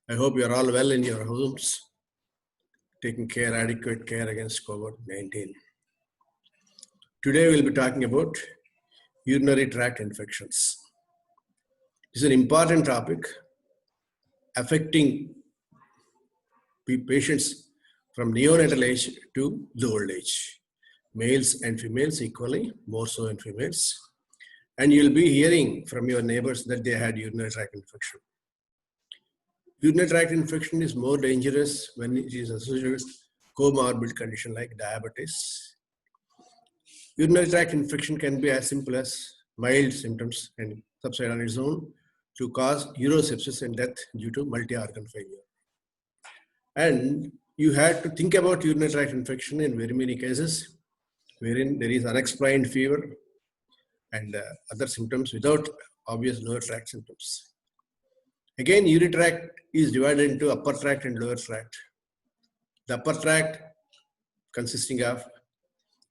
I hope you are all well in your homes, taking adequate care against COVID-19. Today we'll be talking about urinary tract infections. It's an important topic affecting patients from neonatal age to the old age, males and females equally, more so in females. And you'll be hearing from your neighbors that they had urinary tract infection. Urinary tract infection is more dangerous when it is associated with comorbid condition like diabetes. Urinary tract infection can be as simple as mild symptoms and subside on its own to cause urosepsis and death due to multi-organ failure. And you had to think about urinary tract infection in very many cases wherein there is unexplained fever and other symptoms without obvious lower tract symptoms. Again, urinary tract is divided into upper tract and lower tract. The upper tract consisting of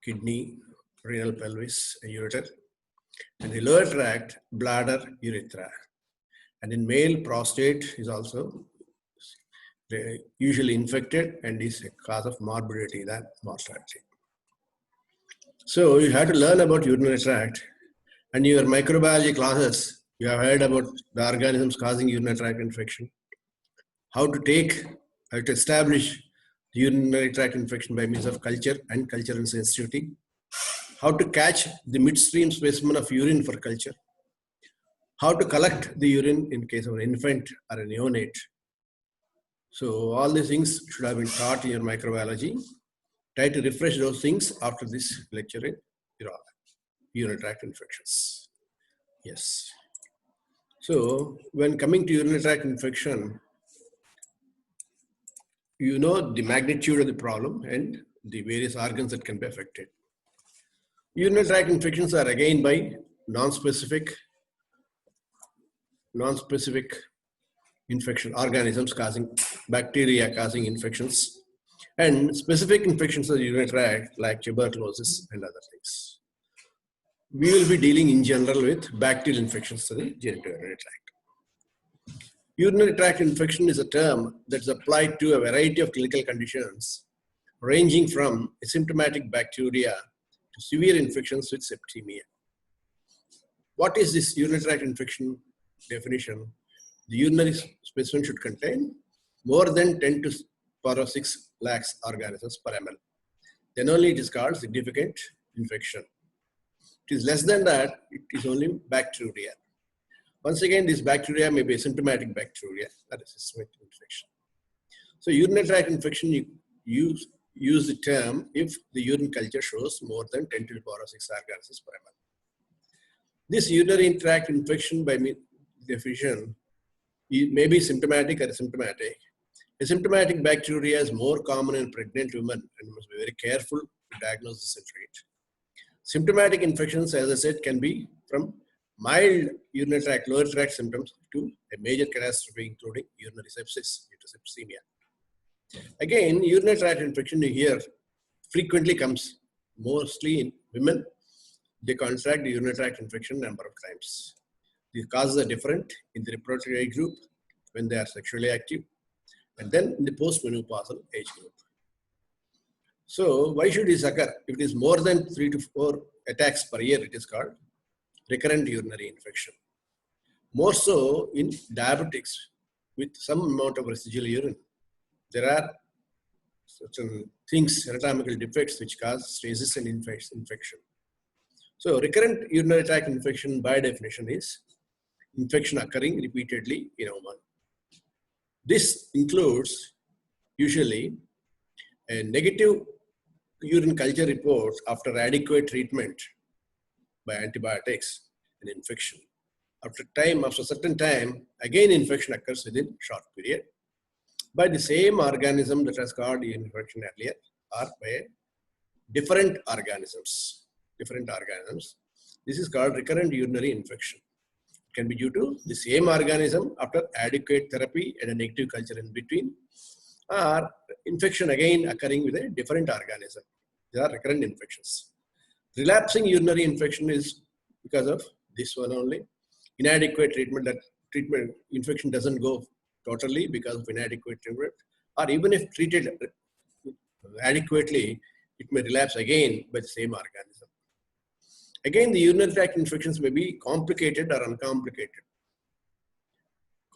kidney, renal, pelvis, and ureter, and the lower tract, bladder, urethra. And in male, prostate is also usually infected and is a cause of morbidity than mortality. So you have to learn about urinary tract, and your microbiology classes, you have heard about the organisms causing urinary tract infection, how to establish the urinary tract infection by means of culture and cultural sensitivity, how to catch the midstream specimen of urine for culture, how to collect the urine in case of an infant or a neonate. So all these things should have been taught in your microbiology. Try to refresh those things after this lecture in urinary tract infections. Yes. So when coming to urinary tract infection, you know the magnitude of the problem and the various organs that can be affected. Urinary tract infections are again by non-specific infection organisms causing bacteria causing infections, and specific infections of the urinary tract like tuberculosis and other things. We will be dealing in general with bacterial infections of the genitourinary tract. Urinary tract infection is a term that's applied to a variety of clinical conditions ranging from asymptomatic bacteria to severe infections with septicemia. What is this urinary tract infection definition? The urinary specimen should contain more than 10 to the power of 6 lakhs organisms per ml. Then only it is called significant infection. It is less than that, it is only bacteria. Once again, this bacteria may be asymptomatic bacteria, that is systemic infection. So urinary tract infection, you use the term if the urine culture shows more than 10 to the power of 6 organisms per ml. This urinary tract infection by definition may be symptomatic or asymptomatic. Asymptomatic bacteria is more common in pregnant women and you must be very careful to diagnose this and treat. Symptomatic infections, as I said, can be from mild urinary tract, lower tract symptoms to a major catastrophe including urinary sepsis due to septicemia. Again, urinary tract infection you hear frequently comes mostly in women. They contract the urinary tract infection number of times. The causes are different in the reproductive age group when they are sexually active and then in the postmenopausal age group. So why should this occur? If it is more than 3 to 4 attacks per year, it is called recurrent urinary infection. More so in diabetics with some amount of residual urine. There are certain things, anatomical defects which cause stasis and infection. So recurrent urinary tract infection by definition is infection occurring repeatedly in a woman. This includes usually a negative urine culture report after adequate treatment by antibiotics and infection. After a certain time, again infection occurs within short period by the same organism that has caused the infection earlier or by different organisms. This is called recurrent urinary infection. It can be due to the same organism after adequate therapy and a negative culture in between, or infection again occurring with a different organism. They are recurrent infections. Relapsing urinary infection is because of this one only, inadequate treatment that treatment infection doesn't go totally because of inadequate treatment, or even if treated adequately, it may relapse again by the same organism. Again, the urinary tract infections may be complicated or uncomplicated.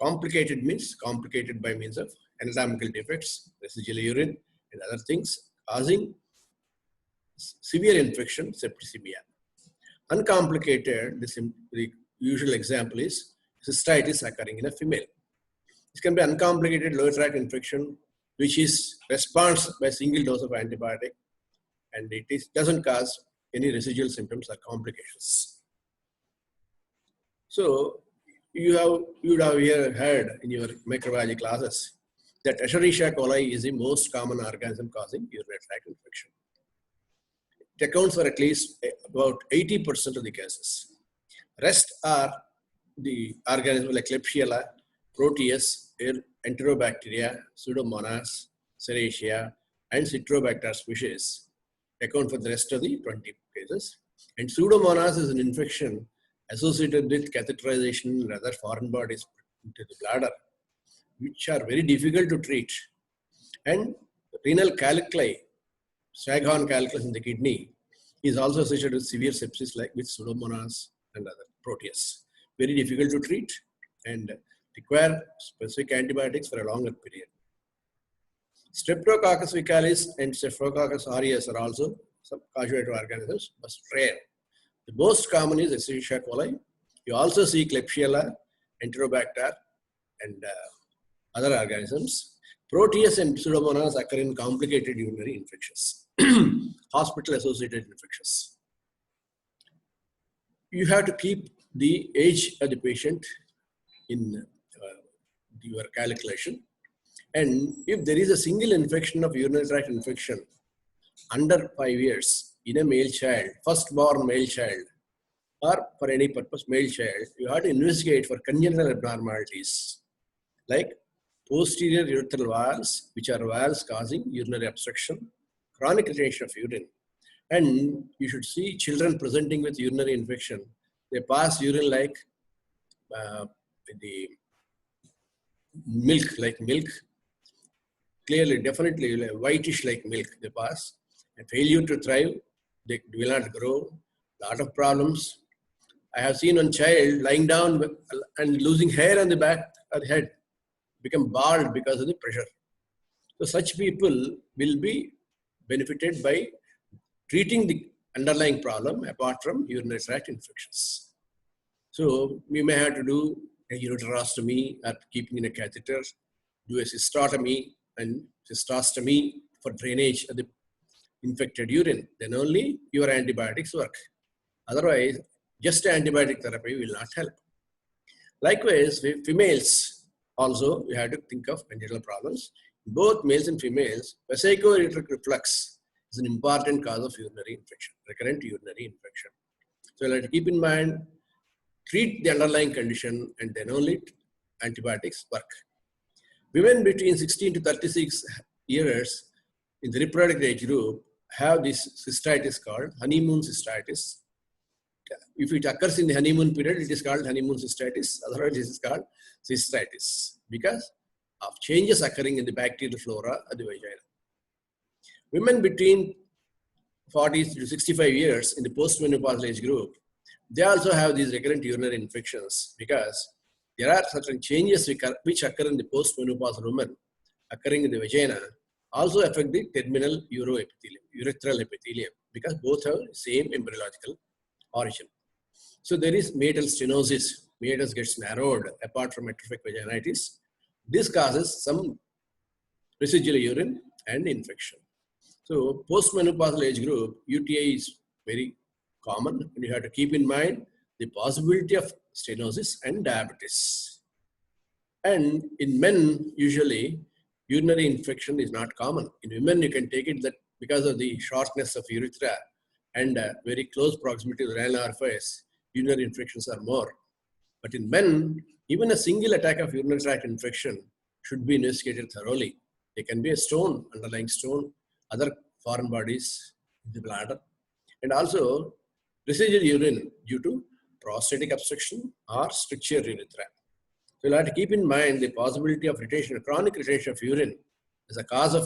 Complicated means complicated by means of anatomical defects, residual urine, and other things causing severe infection, septicemia. Uncomplicated, the usual example is cystitis occurring in a female. This can be uncomplicated lower tract infection, which is response by single dose of antibiotic, and doesn't cause any residual symptoms or complications. So you would have heard in your microbiology classes that Escherichia coli is the most common organism causing urinary tract infection. It accounts for at least about 80% of the cases. Rest are the organisms like Klebsiella, Proteus, Enterobacteria, Pseudomonas, Serratia, and Citrobacter species account for the rest of the 20 cases. And Pseudomonas is an infection associated with catheterization and other foreign bodies into the bladder, which are very difficult to treat. And renal calculi, Staghorn calculus in the kidney, is also associated with severe sepsis like with Pseudomonas and other Proteus. Very difficult to treat and require specific antibiotics for a longer period. Streptococcus faecalis and Staphylococcus aureus are also some causative organisms, but rare. The most common is Escherichia coli. You also see Klebsiella, Enterobacter, and other organisms. Proteus and Pseudomonas occur in complicated urinary infections, hospital-associated infections. You have to keep the age of the patient in your calculation. And if there is a single infection of urinary tract infection under 5 years in a male child, first-born male child, or for any purpose male child, you have to investigate for congenital abnormalities like posterior urethral valves, which are valves causing urinary obstruction, chronic retention of urine. And you should see children presenting with urinary infection. They pass urine like the milk, clearly, definitely whitish like milk they pass. And failure to thrive, they will not grow, lot of problems. I have seen one child lying down and losing hair on the back of the head, become bald because of the pressure. So such people will be benefited by treating the underlying problem apart from urinary tract infections. So we may have to do a ureterostomy or keeping in a catheter, do a cystotomy and cystostomy for drainage of the infected urine. Then only your antibiotics work. Otherwise, just antibiotic therapy will not help. Likewise, with females, also we have to think of congenital problems. Both males and females, vesico-ureteric reflux is an important cause of urinary infection, recurrent urinary infection. So you have to keep in mind, treat the underlying condition and then only antibiotics work. Women between 16 to 36 years in the reproductive age group have this cystitis called honeymoon cystitis. If it occurs in the honeymoon period, it is called honeymoon cystitis. Otherwise, it is called cystitis because of changes occurring in the bacterial flora of the vagina. Women between 40 to 65 years in the postmenopausal age group, they also have these recurrent urinary infections because there are certain changes which occur in the postmenopausal woman occurring in the vagina also affect the terminal urethral epithelium because both have the same embryological origin. So there is meatal stenosis. Meatus gets narrowed apart from atrophic vaginitis. This causes some residual urine and infection. So postmenopausal age group, UTI is very common and you have to keep in mind the possibility of stenosis and diabetes. And in men, usually urinary infection is not common. In women, you can take it that because of the shortness of urethra and very close proximity to the renal orifice, urinary infections are more. But in men, even a single attack of urinary tract infection should be investigated thoroughly. There can be a stone, underlying stone, other foreign bodies in the bladder, and also residual urine due to prostatic obstruction or stricture urethra. So you'll have to keep in mind the possibility of retention, chronic retention of urine as a cause of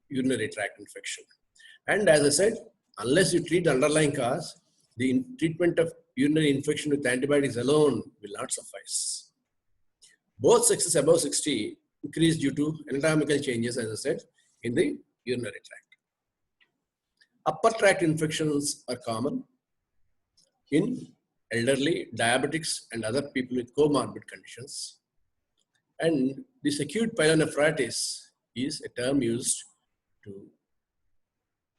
urinary tract infection. And as I said, unless you treat the underlying cause, the treatment of urinary infection with antibiotics alone will not suffice. Both sexes above 60 increase due to anatomical changes, as I said, in the urinary tract. Upper tract infections are common in elderly, diabetics, and other people with comorbid conditions. And this acute pyelonephritis is a term used to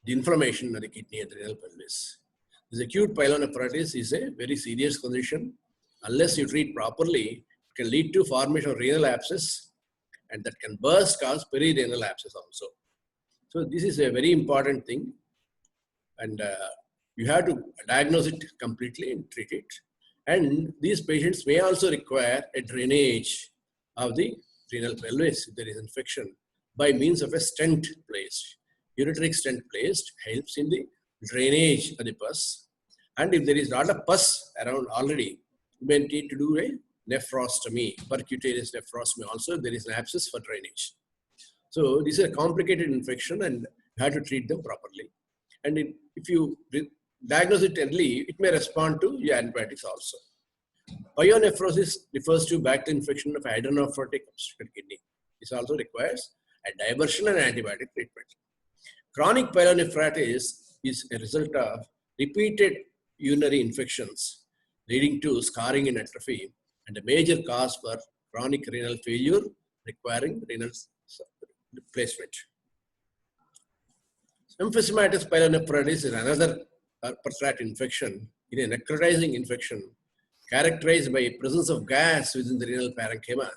the inflammation of the kidney and the renal pelvis. This acute pyelonephritis is a very serious condition. Unless you treat properly, it can lead to formation of renal abscess, and that can burst, cause perirenal abscess also. So this is a very important thing, and you have to diagnose it completely and treat it. And these patients may also require a drainage of the renal pelvis if there is infection by means of a stent placed. Ureteric stent placed helps in the drainage of the pus. And if there is not a pus around already, you may need to do a nephrostomy, percutaneous nephrostomy also. There is an abscess for drainage. So this is a complicated infection and you have to treat them properly. And if you diagnose it early, it may respond to your antibiotics also. Pyonephrosis refers to bacterial infection of hydronephrotic obstructed kidney. This also requires a diversion and antibiotic treatment. Chronic pyelonephritis is a result of repeated urinary infections leading to scarring and atrophy, and a major cause for chronic renal failure requiring renal replacement. Emphysematous pyelonephritis is another upper tract infection in a necrotizing infection characterized by presence of gas within the renal parenchyma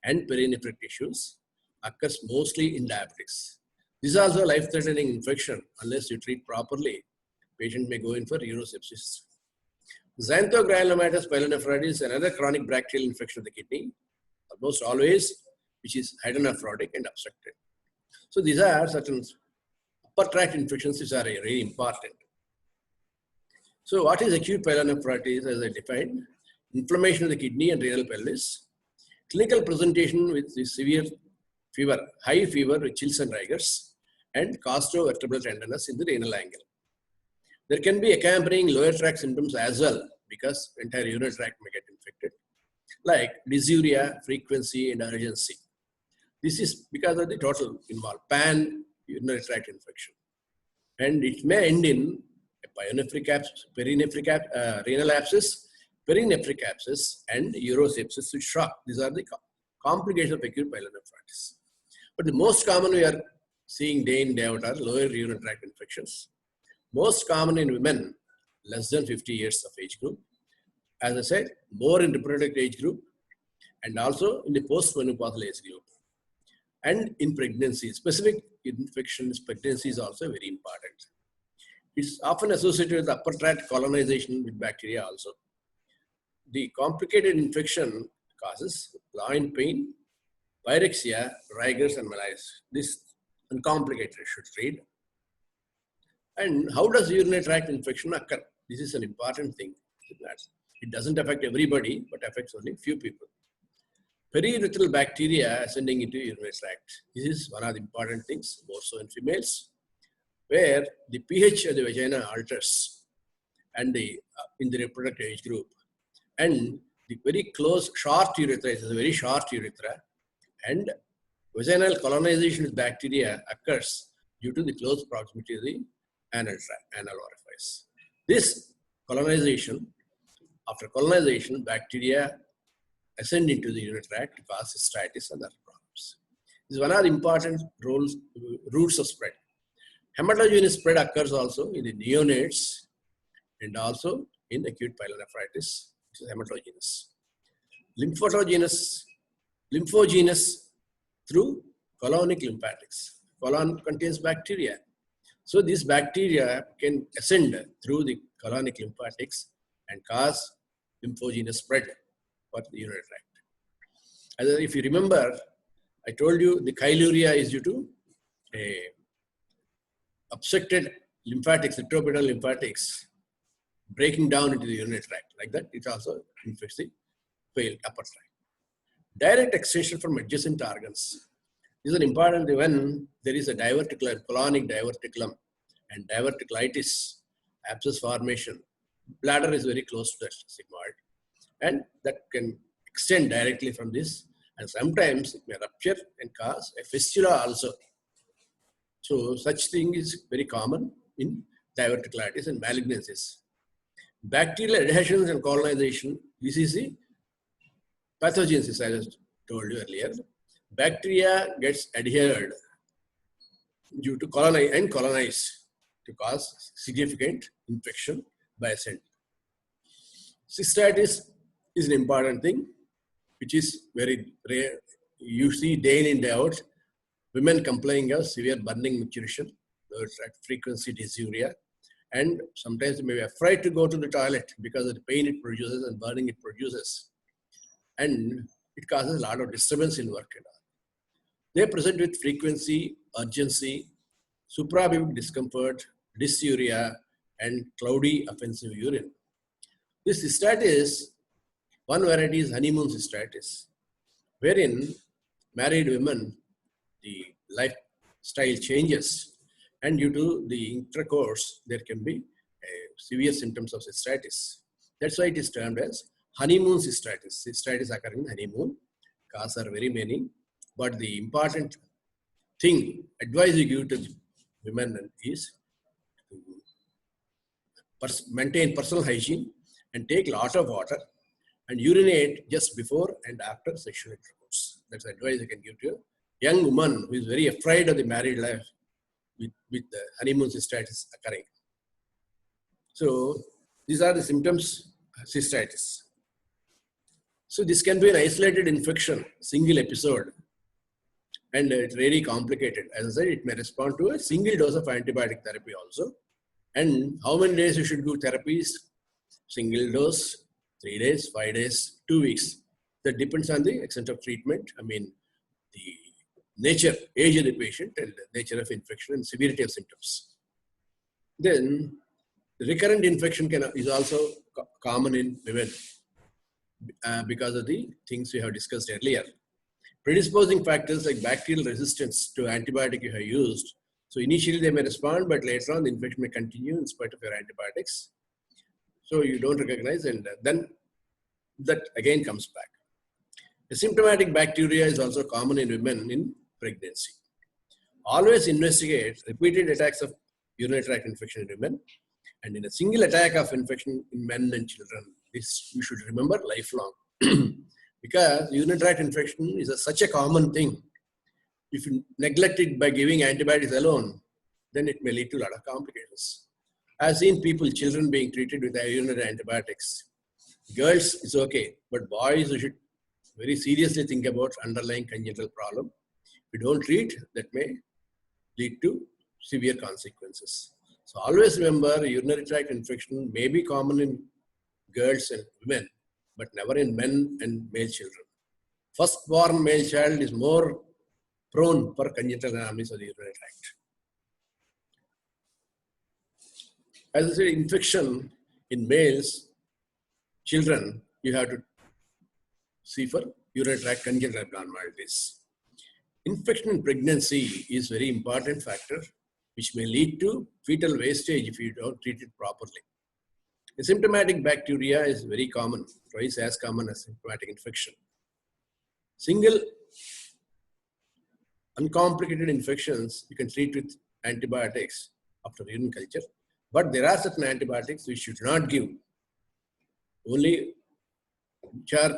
and perinephric tissues, occurs mostly in diabetics. This is also a life-threatening infection. Unless you treat properly, patient may go in for urosepsis. Xanthogranulomatous pyelonephritis is another chronic bacterial infection of the kidney, almost always, which is hydronephrotic and obstructed. So these are certain upper tract infections which are very important. So what is acute pyelonephritis as I defined? Inflammation of the kidney and renal pelvis. Clinical presentation with the severe fever, high fever with chills and rigors, and costovertebral tenderness in the renal angle. There can be accompanying lower tract symptoms as well because entire urinary tract may get infected, like dysuria, frequency, and urgency. This is because of the total involved pan urinary tract infection. And it may end in a pyonephric abscess, renal abscess, perinephric abscess, and urosepsis with shock. These are the complications of acute pyelonephritis. But the most common we are seeing day in, day out are lower urinary tract infections. Most common in women less than 50 years of age group. As I said, more in reproductive age group and also in the post-menopausal age group. And in pregnancy, specific infections, pregnancy is also very important. It's often associated with upper tract colonization with bacteria also. The complicated infection causes loin pain, pyrexia, rigors, and malaise. This uncomplicated should read. And how does urinary tract infection occur? This is an important thing. It doesn't affect everybody, but affects only few people. Periurethral bacteria ascending into urinary tract. This is one of the important things, more so in females, where the pH of the vagina alters and in the reproductive age group. And the very close, short urethra is a very short urethra, and vaginal colonization with bacteria occurs due to the close proximity of the anal orifice. This colonization, after colonization, bacteria ascend into the urinary tract to cause cystitis and other problems. This is one of the important routes of spread. Hematogenous spread occurs also in the neonates and also in acute pyelonephritis, which is hematogenous. Lymphogenous through colonic lymphatics. Colon contains bacteria. So these bacteria can ascend through the colonic lymphatics and cause lymphogenous spread for the urinary tract. As if you remember, I told you the chyluria is due to a obstructed lymphatics, retroperitoneal lymphatics breaking down into the urinary tract. Like that, it also infects the upper tract. direct extension from adjacent organs. This is an important when there is a diverticulum, colonic diverticulum and diverticulitis, abscess formation. Bladder is very close to that sigmoid, and that can extend directly from this, and sometimes it may rupture and cause a fistula also. So such thing is very common in diverticulitis and malignancies. Bacterial adhesions and colonization, this is the pathogenesis I just told you earlier. Bacteria gets adhered due to colonize to cause significant infection by ascent. Cystitis is an important thing, which is very rare. You see day in and day out, women complaining of severe burning micturition, frequency dysuria, and sometimes they may be afraid to go to the toilet because of the pain it produces and burning it produces. And it causes a lot of disturbance in work and all. They present with frequency, urgency, suprapubic discomfort, dysuria, and cloudy offensive urine. This cystitis, one variety is honeymoon cystitis, wherein married women, the lifestyle changes, and due to the intercourse, there can be severe symptoms of cystitis. That's why it is termed as honeymoon cystitis. Cystitis occurring in honeymoon. Causes are very many, but the important thing, advice you give to women is to maintain personal hygiene and take a lot of water and urinate just before and after sexual intercourse. That's the advice I can give to a young woman who is very afraid of the married life with the honeymoon cystitis occurring. So these are the symptoms of cystitis. So this can be an isolated infection, single episode, and it's really complicated. As I said, it may respond to a single dose of antibiotic therapy also. And how many days you should do therapies? Single dose, 3 days, 5 days, 2 weeks. That depends on the extent of treatment. I mean, the nature, age of the patient, and the nature of infection and severity of symptoms. Then, the recurrent infection is also common in women because of the things we have discussed earlier. Predisposing factors like bacterial resistance to antibiotic you have used. So initially they may respond, but later on the infection may continue in spite of your antibiotics. So you don't recognize, and then that again comes back. Asymptomatic bacteria is also common in women in pregnancy. Always investigate repeated attacks of urinary tract infection in women, and in a single attack of infection in men and children. This you should remember lifelong. Because urinary tract infection is such a common thing. If you neglect it by giving antibiotics alone, then it may lead to a lot of complications. I've seen children being treated with urinary antibiotics. Girls, it's okay, but boys, you should very seriously think about underlying congenital problem. If you don't treat, that may lead to severe consequences. So always remember, urinary tract infection may be common in girls and women, but never in men and male children. First-born male child is more prone for congenital anomalies of the urinary tract. As I said, infection in males, children, you have to see for urinary tract congenital abnormalities. Infection in pregnancy is a very important factor which may lead to fetal wastage if you don't treat it properly. Asymptomatic bacteria is very common, twice as common as symptomatic infection. Single uncomplicated infections you can treat with antibiotics after urine culture, but there are certain antibiotics we should not give, only which are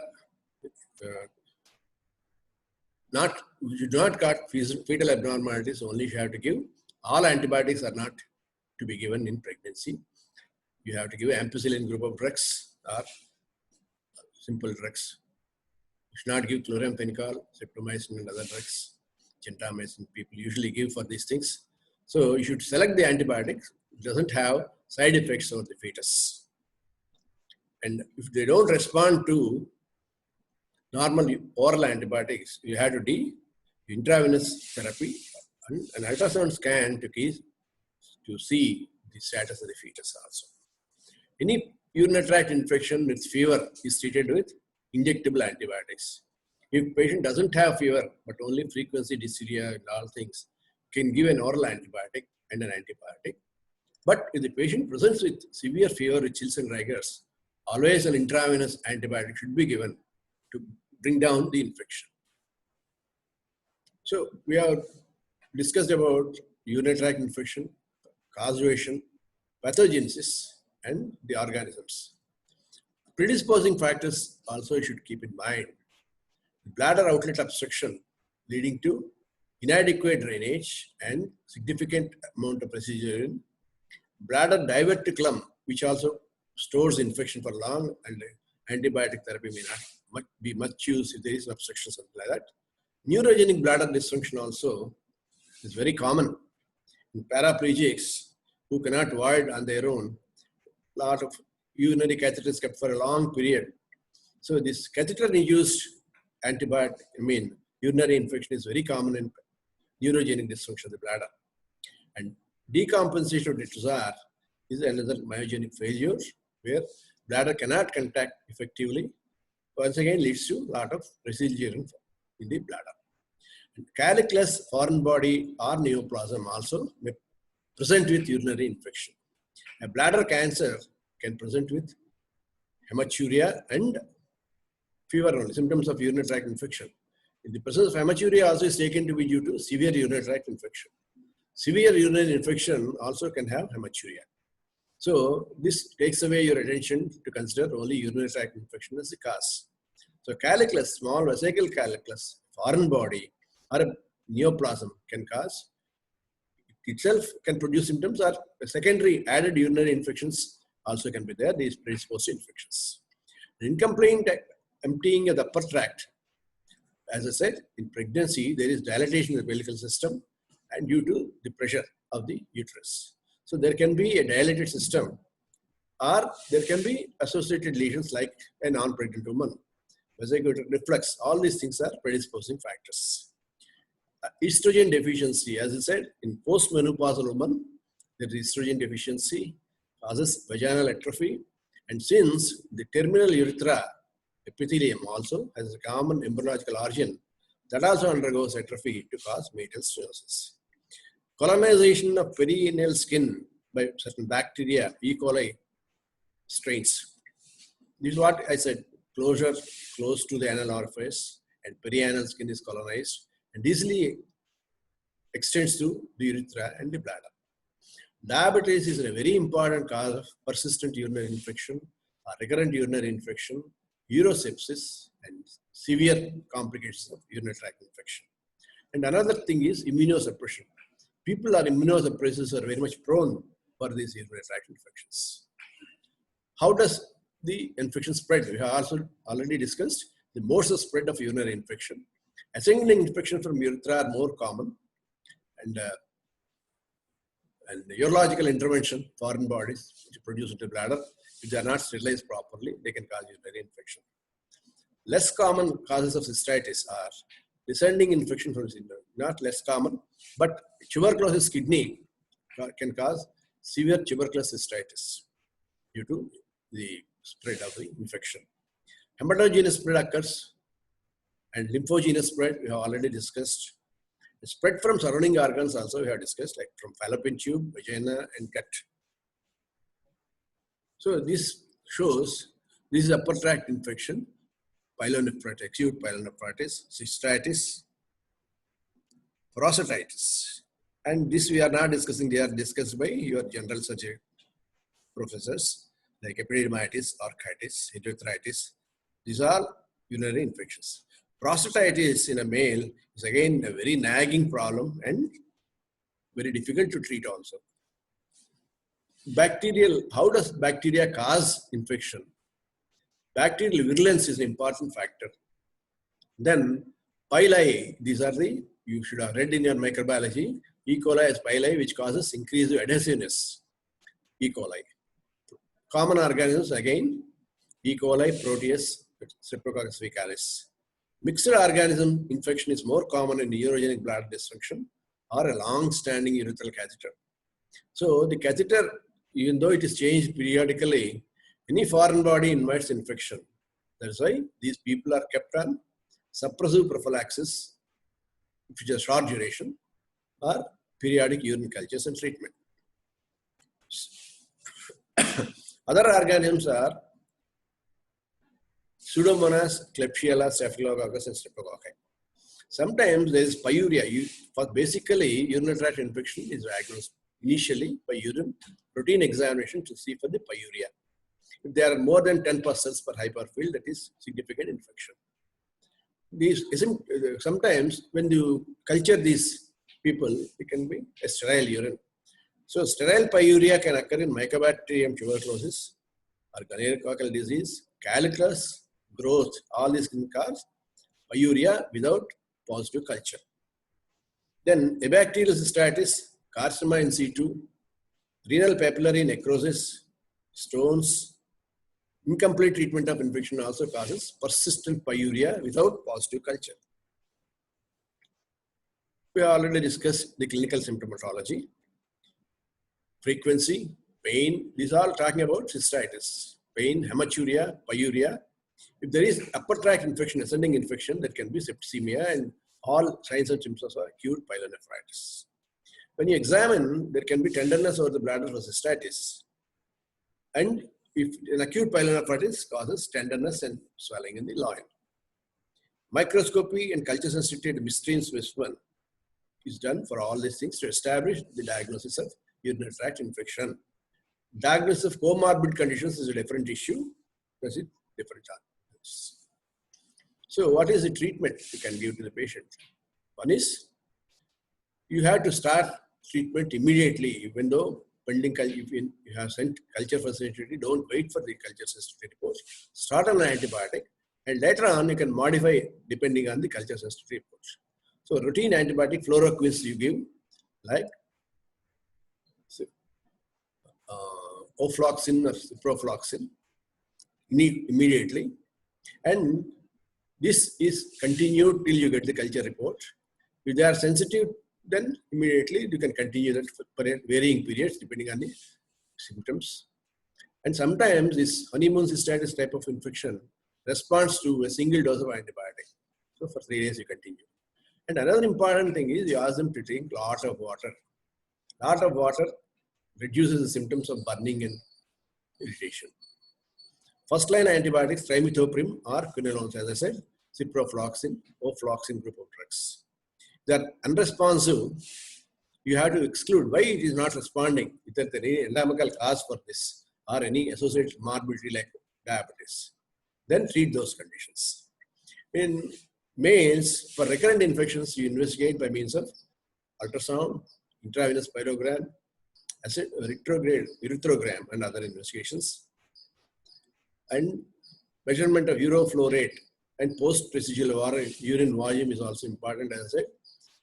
we should not cut fetal abnormalities, only you have to give. All antibiotics are not to be given in pregnancy. You have to give ampicillin group of drugs or simple drugs. You should not give chloramphenicol, streptomycin and other drugs. Gentamicin people usually give for these things. So you should select the antibiotics. It doesn't have side effects on the fetus. And if they don't respond to normal oral antibiotics, you have to do intravenous therapy and an ultrasound scan to see the status of the fetus also. Any urinary tract infection with fever is treated with injectable antibiotics. If patient doesn't have fever, but only frequency dysuria and all things, can give an oral antibiotic and an antibiotic. But if the patient presents with severe fever with chills and rigors, always an intravenous antibiotic should be given to bring down the infection. So we have discussed about urinary tract infection, causation, pathogenesis, and the organisms. Predisposing factors also you should keep in mind. Bladder outlet obstruction leading to inadequate drainage and significant amount of residual urine. Bladder diverticulum, which also stores infection for long, and antibiotic therapy may not be much used if there is an obstruction, something like that. Neurogenic bladder dysfunction also is very common in paraplegics who cannot void on their own. A lot of urinary catheters kept for a long period. So this catheter-induced urinary infection is very common in neurogenic dysfunction of the bladder. And decompensation of detrusor is another myogenic failure where bladder cannot contract effectively. Once again, leads to a lot of residual urine in the bladder. And calicless foreign body or neoplasm also may present with urinary infection. A bladder cancer can present with hematuria and fever only, symptoms of urinary tract infection. In the presence of hematuria also is taken to be due to severe urinary tract infection. Severe urinary infection also can have hematuria. So this takes away your attention to consider only urinary tract infection as the cause. So calicless, small vesicle calicless, foreign body or a neoplasm can cause, itself can produce symptoms, or secondary added urinary infections also can be there, these predisposed infections. Incomplete emptying of the upper tract. As I said, in pregnancy, there is dilatation of the pelvic system and due to the pressure of the uterus. So there can be a dilated system, or there can be associated lesions like a non-pregnant woman. Vesicular reflux, all these things are predisposing factors. Estrogen deficiency, as I said, in postmenopausal woman, there is estrogen deficiency, causes vaginal atrophy, and since the terminal urethra epithelium also has a common embryological origin, that also undergoes atrophy to cause meatal stenosis. Colonization of perineal skin by certain bacteria, E. coli strains. This is what I said, closure close to the anal orifice and perianal skin is colonized and easily extends to the urethra and the bladder. Diabetes is a very important cause of persistent urinary infection, recurrent urinary infection, urosepsis, and severe complications of urinary tract infection. And another thing is immunosuppression. People are immunosuppressors are very much prone for these urinary tract infections. How does the infection spread? We have also already discussed the modes of spread of urinary infection. Ascending infection from urethra are more common, and urological intervention, foreign bodies which are produced into the bladder, if they are not sterilized properly, they can cause urinary infection. Less common causes of cystitis are descending infection from the not less common, but tuberculosis kidney can cause severe tuberculous cystitis due to the spread of the infection. Hematogenous spread occurs and lymphogenous spread we have already discussed. The spread from surrounding organs also we have discussed, like from fallopian tube, vagina, and gut. So this shows this is upper tract infection, pyelonephritis, acute pyelonephritis, cystitis, prostatitis. And this we are not discussing, they are discussed by your general surgery professors, like epididymitis, orchitis, endothritis. These are urinary infections. Prostatitis in a male is again a very nagging problem and very difficult to treat also. Bacterial, how does bacteria cause infection? Bacterial virulence is an important factor. Then pili, these are the, you should have read in your microbiology, E. coli is pili, which causes increased adhesiveness, E. coli. Common organisms again, E. coli, Proteus, Streptococcus faecalis. Mixed organism infection is more common in urogenic bladder dysfunction or a long-standing urethral catheter. So the catheter, even though it is changed periodically, any foreign body invites infection. That's why these people are kept on suppressive prophylaxis, which is a short duration, or periodic urine cultures and treatment. Other organisms are Pseudomonas, Klebsiella, Staphylococcus, and Streptococci. Sometimes there is pyuria. Basically, urinary tract infection is diagnosed initially by urine routine examination to see for the pyuria. If there are more than 10% per hyperfield, that is significant infection. Sometimes when you culture these people, it can be a sterile urine. So sterile pyuria can occur in Mycobacterium tuberculosis or gonococcal disease, calicus, growth. All these can cause pyuria without positive culture. Then abacterial cystitis, carcinoma in situ, renal papillary necrosis, stones. Incomplete treatment of infection also causes persistent pyuria without positive culture. We already discussed the clinical symptomatology, frequency, pain. These are all talking about cystitis, pain, hematuria, pyuria. If there is upper tract infection, ascending infection, that can be septicemia, and all signs and symptoms are acute pyelonephritis. When you examine, there can be tenderness over the bladder for cystitis. And if an acute pyelonephritis causes tenderness and swelling in the loin. Microscopy and culture sensitivity mystery specimen is done for all these things to establish the diagnosis of urinary tract infection. Diagnosis of comorbid conditions is a different issue. That's it, different challenges. So what is the treatment you can give to the patient? One is, you have to start treatment immediately, even though pending, if you have sent culture for sensitivity, don't wait for the culture sensitivity report. Start on an antibiotic, and later on you can modify depending on the culture sensitivity report. So routine antibiotic fluoroquids you give, like ofloxacin or ciprofloxacin, immediately, and this is continued till you get the culture report. If they are sensitive, then immediately you can continue that for varying periods depending on the symptoms. And sometimes this honeymoon cystitis type of infection responds to a single dose of antibiotic. So for 3 days you continue. And another important thing is you ask them to drink a lot of water. Lot of water reduces the symptoms of burning and irritation. First line antibiotics, trimethoprim or quinolones, as I said, ciprofloxacin, ofloxacin group of drugs. They are unresponsive. You have to exclude why it is not responding, whether there is any endemical cause for this or any associated morbidity like diabetes. Then treat those conditions. In males, for recurrent infections, you investigate by means of ultrasound, intravenous pyrogram, acid retrograde erythrogram, and other investigations. And measurement of uroflow rate and post-residual urine volume is also important, as I said,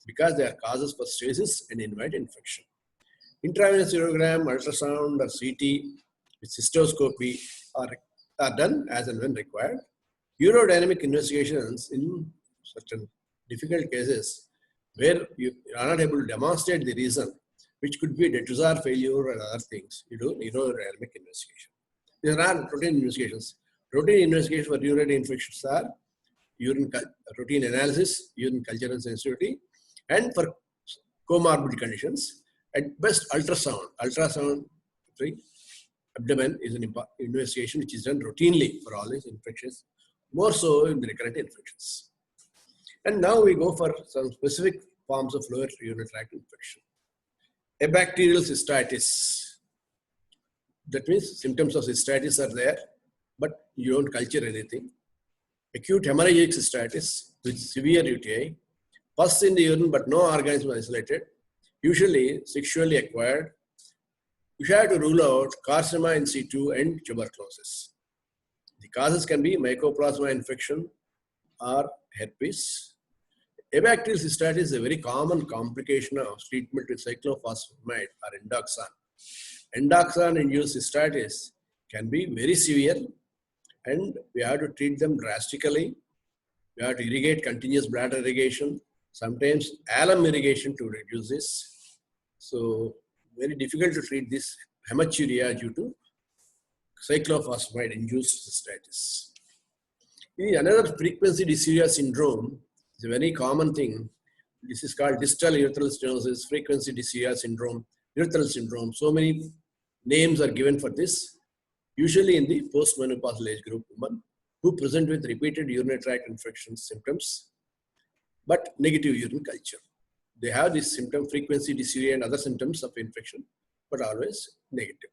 because they are causes for stasis and invite infection. Intravenous urogram, ultrasound, or CT with cystoscopy are done as and when required. Urodynamic investigations in certain difficult cases where you are not able to demonstrate the reason, which could be detrusor failure and other things, you do urodynamic investigation. There are routine investigations. Routine investigations for urinary infections are routine analysis, urine culture and sensitivity, and for comorbid conditions, at best ultrasound. Ultrasound abdomen is an investigation which is done routinely for all these infections, more so in the recurrent infections. And now we go for some specific forms of lower urinary tract infection. Abacterial cystitis. That means symptoms of cystitis are there, but you don't culture anything. Acute hemorrhagic cystitis with severe UTI, pus in the urine but no organism isolated, usually sexually acquired. You have to rule out carcinoma in situ and tuberculosis. The causes can be mycoplasma infection or herpes. Abacterial cystitis is a very common complication of treatment with cyclophosphamide or endoxan. Endoxan-induced cystitis can be very severe, and we have to treat them drastically. We have to irrigate, continuous bladder irrigation, sometimes alum irrigation to reduce this. So very difficult to treat this hematuria due to cyclophosphamide-induced cystitis. Another frequency dysuria syndrome is a very common thing. This is called distal urethral stenosis, frequency dysuria syndrome, urethral syndrome. So many names are given for this, usually in the postmenopausal age group women who present with repeated urinary tract infection symptoms, but negative urine culture. They have this symptom, frequency dysuria and other symptoms of infection, but always negative.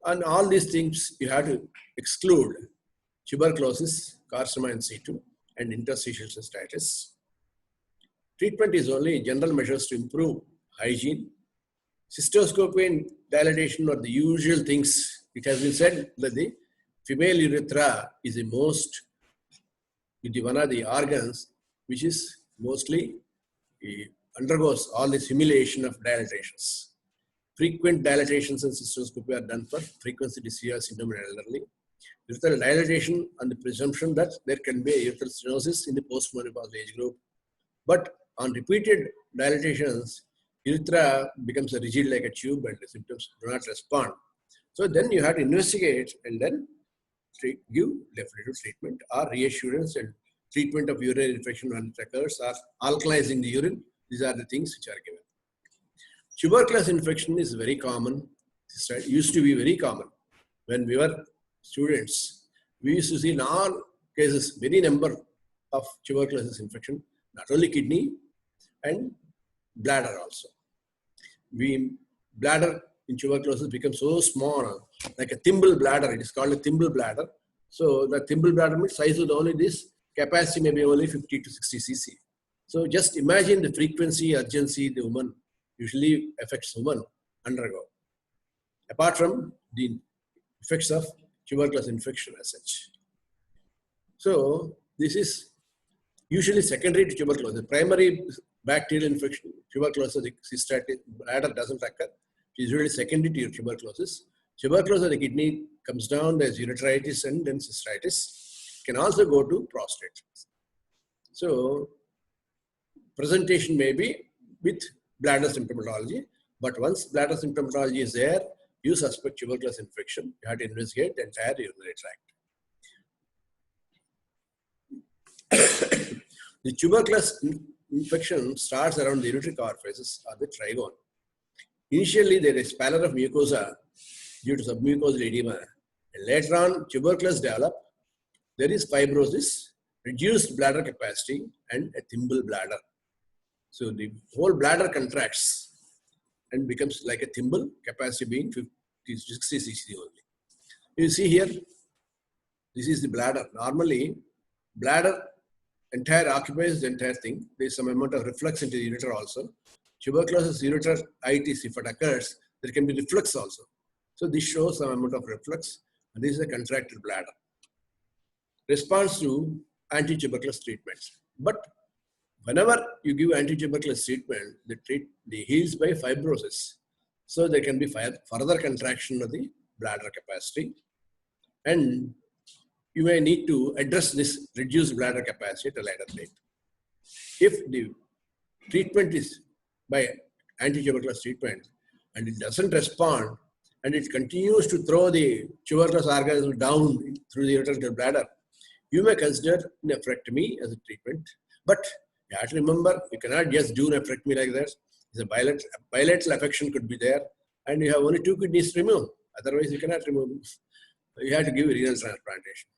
And all these things you have to exclude tuberculosis, carcinoma in situ, and interstitial cystitis. Treatment is only general measures to improve hygiene. Cystoscopy and dilatation are the usual things. It has been said that the female urethra is the most, one of the organs which is mostly undergoes all the simulation of dilatations. Frequent dilatations and cystoscopy are done for frequency dysuria syndrome in elderly. Urethral dilatation on the presumption that there can be a urethral stenosis in the postmenopausal age group. But on repeated dilatations, urethra becomes rigid like a tube and the symptoms do not respond. So then you have to investigate and then give definitive treatment or reassurance and treatment of urinary infection when it occurs or alkalizing the urine. These are the things which are given. Tuberculosis infection is very common. It used to be very common. When we were students, we used to see in all cases many number of tuberculosis infection, not only kidney and bladder also. Bladder in tuberculosis becomes so small, like a thimble bladder. It is called a thimble bladder. So the thimble bladder means size of only this, capacity may be only 50 to 60 cc. So just imagine the frequency, urgency the woman usually affects women undergo, apart from the effects of tuberculosis infection as such. So this is usually secondary to tuberculosis. Primary bacterial infection, tuberculosis, cystitis, bladder doesn't occur. It is usually secondary to tuberculosis. Tuberculosis of the kidney comes down, there's ureteritis and then cystitis. Can also go to prostate. So presentation may be with bladder symptomatology, but once bladder symptomatology is there, you suspect tuberculosis infection, you have to investigate the entire urinary tract. The tuberculosis infection starts around the ureteric orifices or the trigone. Initially, there is pallor of mucosa due to submucosal edema, and later on, tuberculosis develop. There is fibrosis, reduced bladder capacity, and a thimble bladder. So the whole bladder contracts and becomes like a thimble, capacity being 50 to 60 cc only. You see here, this is the bladder. Normally, bladder entire occupies the entire thing. There is some amount of reflux into the ureter also. Tuberculosis ureteritis, if it occurs, there can be reflux also. So this shows some amount of reflux, and this is a contracted bladder. Response to anti-tuberculosis treatments. But whenever you give anti-tuberculosis treatment, the heals by fibrosis. So there can be further contraction of the bladder capacity. And you may need to address this reduced bladder capacity at a later date. If the treatment is by anti-tuberculosis treatment and it doesn't respond and it continues to throw the tuberculosis organism down through the ureteral bladder, you may consider nephrectomy as a treatment. But you have to remember, you cannot just do nephrectomy like that. The bilateral affection could be there, and you have only 2 kidneys to remove. Otherwise, you cannot remove. You have to give renal transplantation.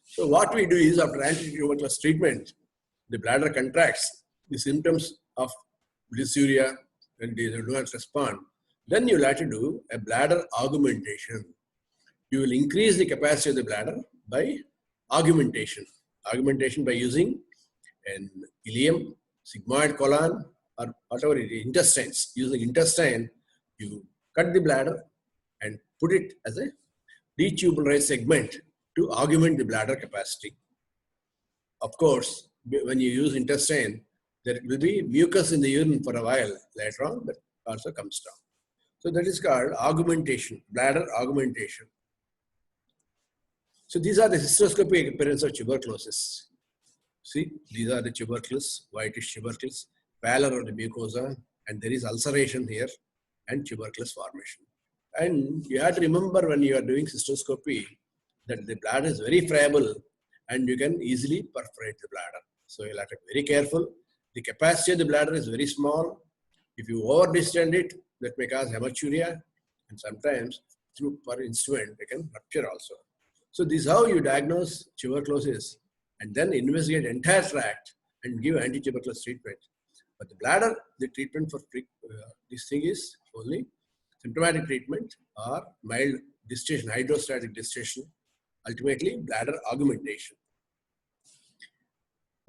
So what we do is, after anti-tuberculosis treatment, the bladder contracts, the symptoms of dysuria, and they do not respond. Then you will have to do a bladder augmentation. You will increase the capacity of the bladder by augmentation. Augmentation by using an ileum, sigmoid colon, or whatever it is, intestines. Using intestine, you cut the bladder and put it as a detubularized segment to augment the bladder capacity. Of course, when you use intestine, there will be mucus in the urine for a while. Later on, that also comes down. So that is called augmentation, bladder augmentation. So these are the cystoscopic appearance of tuberculosis. See, these are the tubercles, whitish tubercles, pallor of the mucosa, and there is ulceration here and tuberculosis formation. And you have to remember when you are doing cystoscopy that the bladder is very friable and you can easily perforate the bladder. So you'll have to be very careful. The capacity of the bladder is very small. If you over distend it, that may cause hematuria, and sometimes through per instrument, they can rupture also. So this is how you diagnose tuberculosis and then investigate entire tract and give anti-tuberculosis treatment. But the bladder, the treatment for this thing is only symptomatic treatment or mild distension, hydrostatic distension, ultimately bladder augmentation.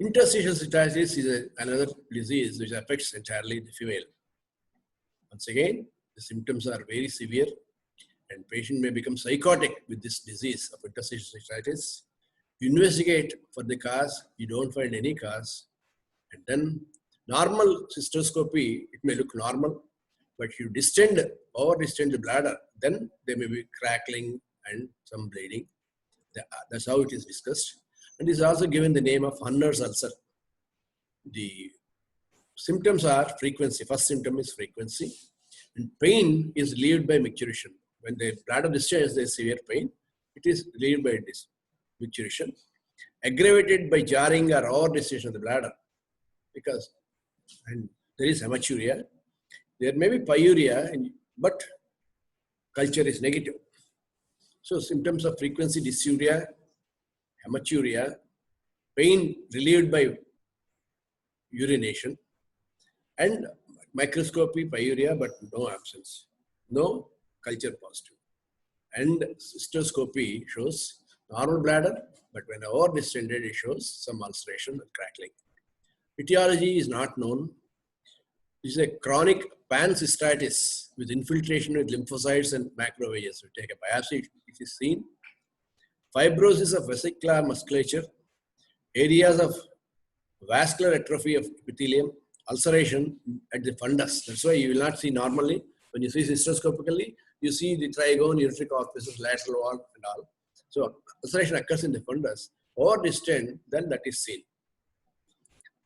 Interstitial cystitis is another disease which affects entirely the female. Once again, the symptoms are very severe and patient may become psychotic with this disease of interstitial cystitis. You investigate for the cause, you don't find any cause, and then normal cystoscopy, it may look normal, but you over distend the bladder, then there may be crackling and some bleeding. That's how it is discussed. And is also given the name of Hunner's ulcer. The symptoms are frequency. First symptom is frequency. And pain is relieved by micturition. When the bladder discharges, there is severe pain. It is relieved by this micturition. Aggravated by jarring or over distension of the bladder. Because and there is hematuria. There may be pyuria, but culture is negative. So symptoms of frequency, dysuria, hematuria, pain relieved by urination, and microscopy, pyuria, but no absence, no culture positive. And cystoscopy shows normal bladder, but when over distended, it shows some ulceration and crackling. Etiology is not known. This is a chronic pancystitis with infiltration with lymphocytes and macrophages. We take a biopsy, it is seen. Fibrosis of vesicular musculature, areas of vascular atrophy of epithelium, ulceration at the fundus. That's why you will not see normally. When you see cystoscopically, you see the trigone, ureteric orifices, lateral wall and all. So ulceration occurs in the fundus. Or distant, then that is seen.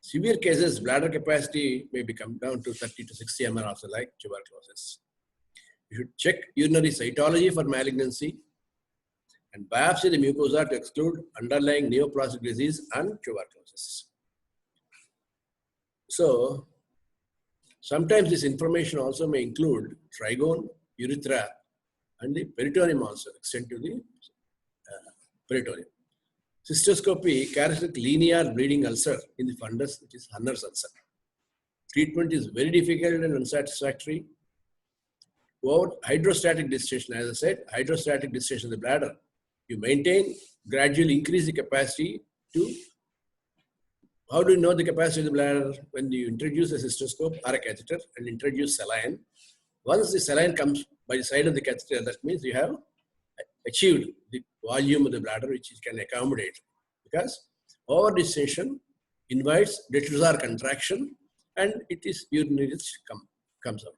Severe cases, bladder capacity may become down to 30 to 60 ml also like tuberculosis. You should check urinary cytology for malignancy and biopsy the mucosa to exclude underlying neoplastic disease and tuberculosis. So, sometimes this information also may include trigone, urethra, and the peritoneum also, extend to the peritoneum. Cystoscopy carries a linear bleeding ulcer in the fundus, which is Hunner's ulcer. Treatment is very difficult and unsatisfactory. Without hydrostatic distension, as I said, hydrostatic distension of the bladder, you maintain, gradually increase the capacity to. How do you know the capacity of the bladder? When you introduce a cystoscope or a catheter and introduce saline. Once the saline comes by the side of the catheter, that means you have achieved the volume of the bladder which it can accommodate. Because over distension invites detrusor contraction and it is urinary comes out.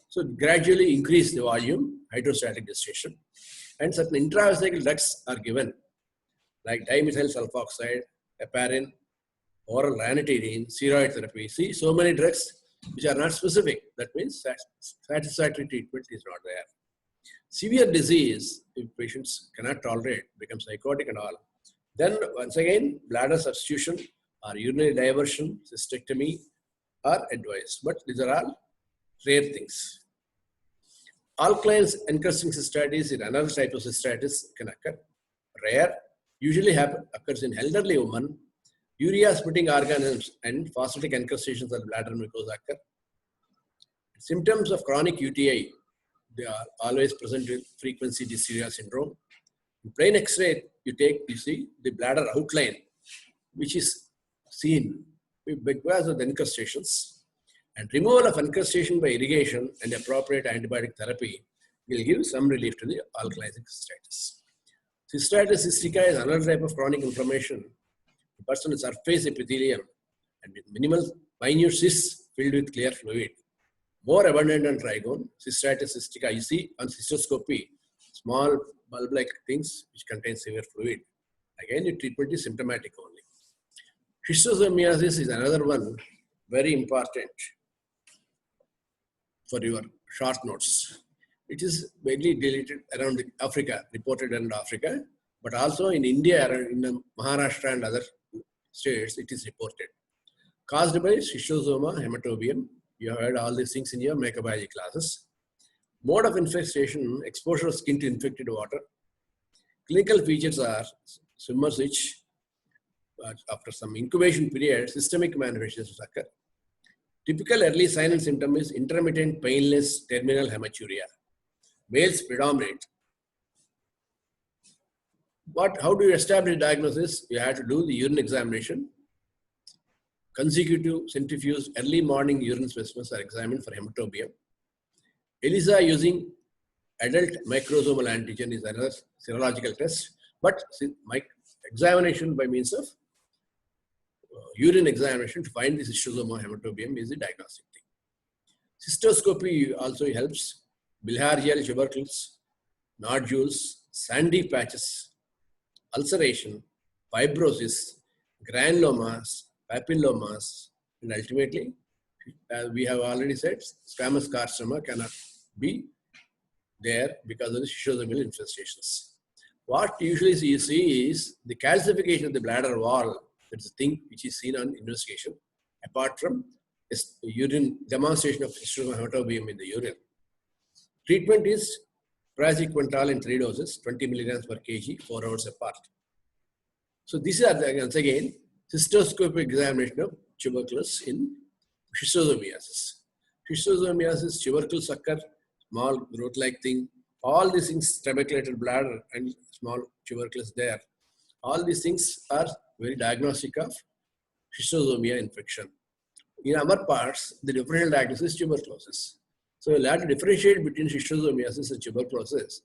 So gradually increase the volume, hydrostatic distension, and certain intravesical drugs are given like dimethyl sulfoxide, heparin, oral ranitidine, steroid therapy. See, so many drugs which are not specific. That means satisfactory treatment is not there. Severe disease, if patients cannot tolerate, become psychotic and all, then once again, bladder substitution or urinary diversion, cystectomy are advised. But these are all rare things. Alkaline encrusting cystitis is another type of cystitis can occur. Rare, usually occurs in elderly women. Urea splitting organisms and phosphatic encrustations of bladder mucosa occur. Symptoms of chronic UTI, they are always present with frequency dysuria syndrome. In plain X-ray, you see the bladder outline, which is seen because of the encrustations. And removal of encrustation by irrigation and appropriate antibiotic therapy will give some relief to the alkalizing cystitis. Cystitis cystica is another type of chronic inflammation. The person's surface epithelium and with minimal minute cysts filled with clear fluid. More abundant on trigone, cystitis cystica. You see on cystoscopy, small bulb-like things which contain severe fluid. Again, the treatment is symptomatic only. Schistosomiasis is another one, very important for your short notes. It is mainly deleted around Africa, reported around Africa. but also in India, in Maharashtra and other states, it is reported. Caused by Schistosoma hematobium. You have heard all these things in your microbiology classes. Mode of infestation, exposure of skin to infected water. Clinical features are swimmers itch. After some incubation period, systemic manifestations occur. Typical early sign and symptom is intermittent painless terminal hematuria. Males predominate. How do you establish diagnosis? You have to do the urine examination. Consecutive centrifuge early morning urine specimens are examined for hematobium. ELISA using adult microsomal antigen is another serological test, but examination by means of urine examination to find the schistosoma hematobium is the diagnostic thing. Cystoscopy also helps. Bilharzial tubercles, nodules, sandy patches, ulceration, fibrosis, granulomas, papillomas, and ultimately, as we have already said, squamous carcinoma cannot be there because of the schistosomal infestations. What usually you see is the calcification of the bladder wall. That's the thing which is seen on investigation, apart from urine demonstration of schistosoma hematobium in the urine. Treatment is praziquantal in 3 doses, 20 milligrams per kg, 4 hours apart. So these are once again cystoscopic examination of tuberculosis in schistosomiasis. Schistosomiasis, tubercles occur, small growth-like thing. All these things, trabeculated bladder and small tubercles there. All these things are very diagnostic of schistosomia infection. In other parts, the differential diagnosis is tuberculosis. So we'll have to differentiate between schistosomiasis and tuberculosis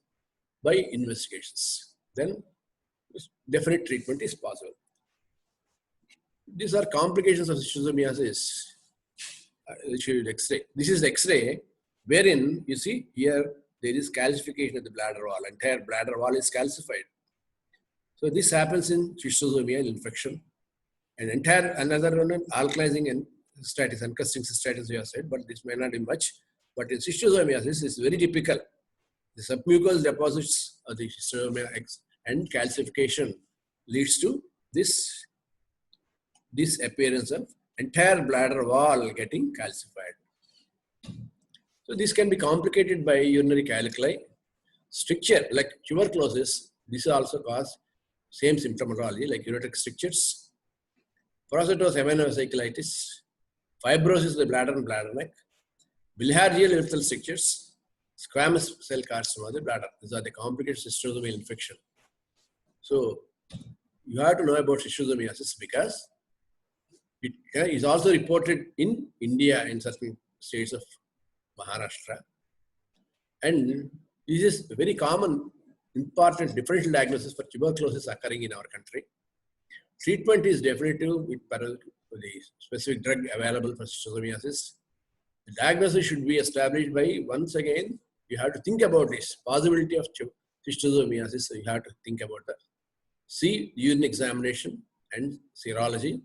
by investigations. Then definite treatment is possible. These are complications of schistosomiasis. X-ray. This is X-ray, wherein you see here there is calcification of the bladder wall. Entire bladder wall is calcified. So this happens in schistosomia infection. And another one, alkalizing and cystitis, encrusting cystitis we have said, but this may not be much. But in schistosomiasis is very typical. The submucous deposits of the schistosomia and calcification leads to this appearance of entire bladder wall getting calcified. So this can be complicated by urinary calculi. Stricture, like tuberculosis, this also cause same symptomatology like ureteric strictures, prostate hematocyclitis, fibrosis of the bladder and bladder neck, bilharzial urethral strictures, squamous cell carcinoma of the bladder. These are the complicated schistosomial infection. So you have to know about schistosomiasis because it is also reported in India in certain states of Maharashtra. And this is a very common, important differential diagnosis for tuberculosis occurring in our country. Treatment is definitive with the specific drug available for schistosomiasis. The diagnosis should be established by, once again, you have to think about this possibility of schistosomiasis. So you have to think about that. See urine examination and serology.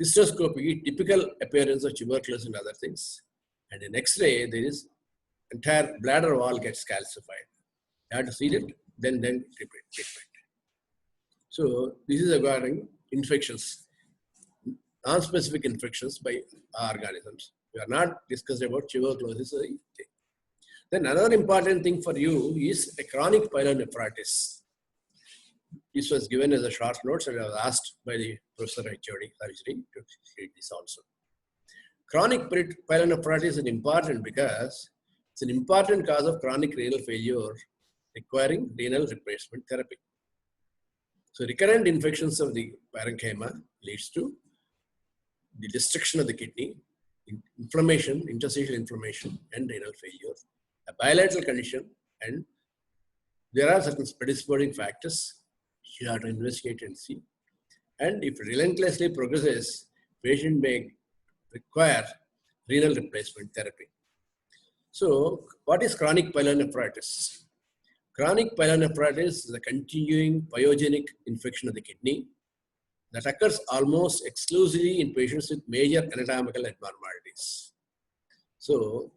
Cystoscopy, typical appearance of tuberculosis and other things. And in X-ray, there is entire bladder wall gets calcified. You have to see it, then treatment. So this is regarding infections, non-specific infections by organisms. We are not discussing about tuberculosis. Then another important thing for you is a chronic pyelonephritis. This was given as a short note, and I was asked by the Professor HOD surgery to read this also. Chronic pyelonephritis is important because it's an important cause of chronic renal failure requiring renal replacement therapy. So recurrent infections of the parenchyma leads to the destruction of the kidney, inflammation, interstitial inflammation, and renal failure. A bilateral condition, and there are certain predisposing factors you have to investigate and see. And if it relentlessly progresses, patient may require renal replacement therapy. So what is chronic pyelonephritis? Chronic pyelonephritis is a continuing pyogenic infection of the kidney that occurs almost exclusively in patients with major anatomical abnormalities. So